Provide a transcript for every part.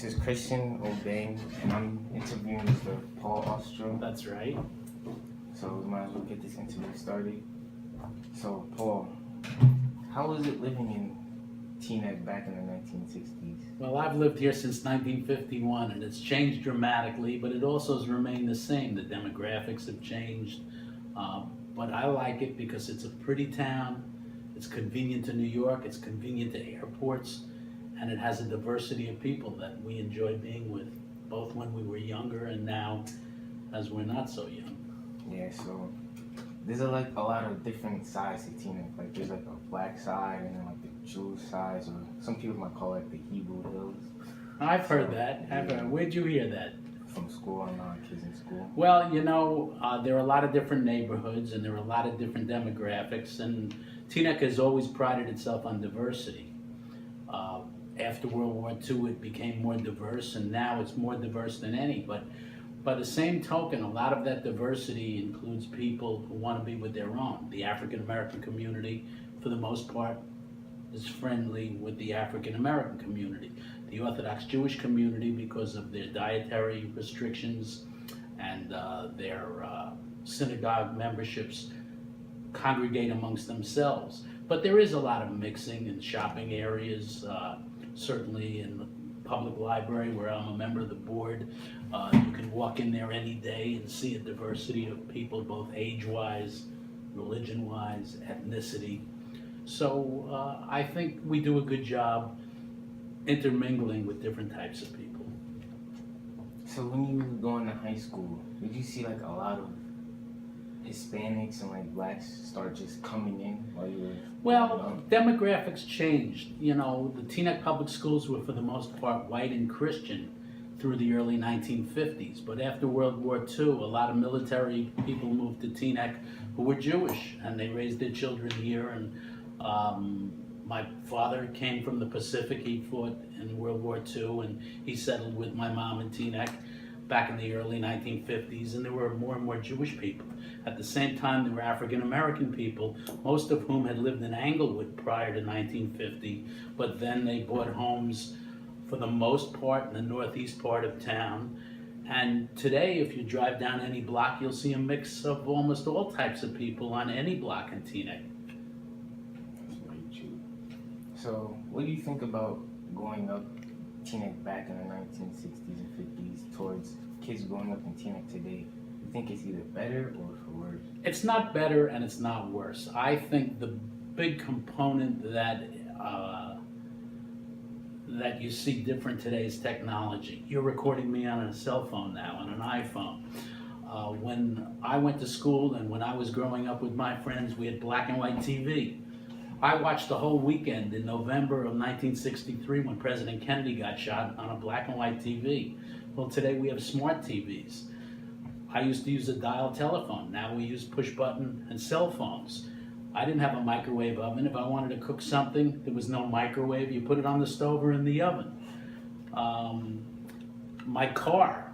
This is Christian Obeng, and I'm interviewing Mr. Paul Ostrow. That's right. So we might as well get this interview started. So, Paul, how was it living in Teaneck back in the 1960s? Well, I've lived here since 1951, and it's changed dramatically, but it also has remained the same. The demographics have changed, but I like it because it's a pretty town. It's convenient to New York. It's convenient to airports, and it has a diversity of people that we enjoy being with, both when we were younger and now as we're not so young. Yeah, so there's a lot of different sides to Teaneck. Like there's like a black side and then like the Jewish side, or some people might call it the Hebrew Hills. I've heard that. Where'd you hear that? From school, I know kids in school. Well, there are a lot of different neighborhoods and there are a lot of different demographics, and Teaneck has always prided itself on diversity. After World War II, it became more diverse, and now it's more diverse than any. But by the same token, a lot of that diversity includes people who want to be with their own. The African American community, for the most part, is friendly with the African American community. The Orthodox Jewish community, because of their dietary restrictions and their synagogue memberships, congregate amongst themselves. But there is a lot of mixing in shopping areas, certainly in the public library where I'm a member of the board. You can walk in there any day and see a diversity of people, both age-wise, religion-wise, ethnicity. So I think we do a good job intermingling with different types of people. So when you were going to high school, did you see like a lot of Hispanics and like blacks start just coming in while you were Well, demographics changed. The Teaneck public schools were for the most part white and Christian through the early 1950s. But after World War II, a lot of military people moved to Teaneck who were Jewish, and they raised their children here. And my father came from the Pacific. He fought in World War II, and he settled with my mom in Teaneck back in the early 1950s, and there were more and more Jewish people. At the same time, there were African American people, most of whom had lived in Englewood prior to 1950, but then they bought homes for the most part in the northeast part of town. And today, if you drive down any block, you'll see a mix of almost all types of people on any block in Teaneck. That's very true. So what do you think about going up Teaneck back in the 1960s and 50s towards kids growing up in Teaneck today? You think it's either better or for worse? It's not better and it's not worse. I think the big component that you see different today is technology. You're recording me on a cell phone now, on an iPhone. When I went to school and when I was growing up with my friends, we had black and white TV. I watched the whole weekend in November of 1963 when President Kennedy got shot on a black and white TV. Well, today we have smart TVs. I used to use a dial telephone. Now we use push button and cell phones. I didn't have a microwave oven. If I wanted to cook something, there was no microwave. You put it on the stove or in the oven. My car,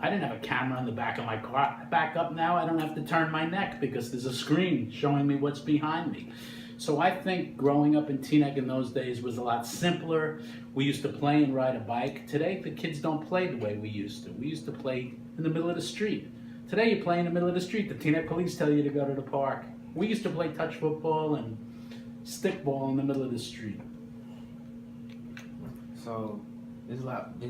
I didn't have a camera on the back of my car. I back up now, I don't have to turn my neck because there's a screen showing me what's behind me. So I think growing up in Teaneck in those days was a lot simpler. We used to play and ride a bike. Today, the kids don't play the way we used to. We used to play in the middle of the street. Today, you play in the middle of the street. The Teaneck police tell you to go to the park. We used to play touch football and stickball in the middle of the street. So there's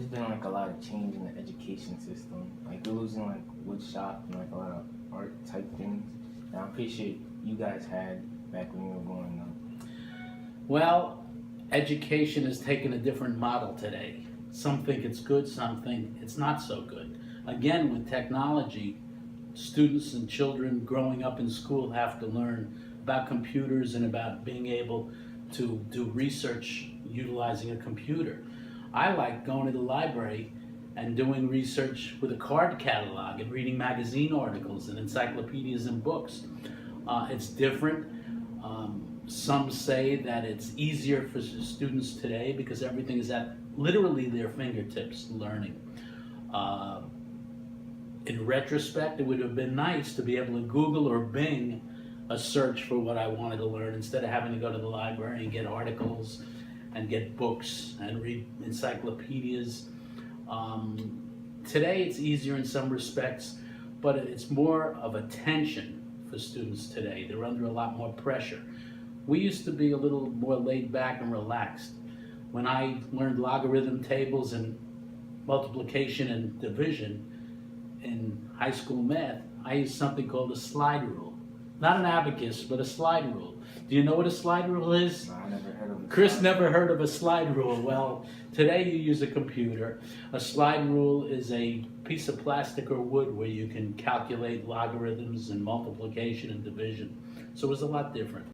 been like a lot of change in the education system. Like we're losing like wood shop and like a lot of art type things. And I'm pretty sure you guys had back when you were growing up. Well, education has taken a different model today. Some think it's good, some think it's not so good. Again, with technology, students and children growing up in school have to learn about computers and about being able to do research utilizing a computer. I like going to the library and doing research with a card catalog and reading magazine articles and encyclopedias and books. It's different. Some say that it's easier for students today because everything is at literally their fingertips learning. In retrospect, it would have been nice to be able to Google or Bing a search for what I wanted to learn instead of having to go to the library and get articles and get books and read encyclopedias. Today it's easier in some respects, but it's more of a tension for students today. They're under a lot more pressure. We used to be a little more laid back and relaxed. When I learned logarithm tables and multiplication and division in high school math, I used something called a slide rule. Not an abacus, but a slide rule. Do you know what a slide rule is? No, I never heard of it. Chris never heard of a slide rule. Well, today you use a computer. A slide rule is a piece of plastic or wood where you can calculate logarithms and multiplication and division. So it was a lot different.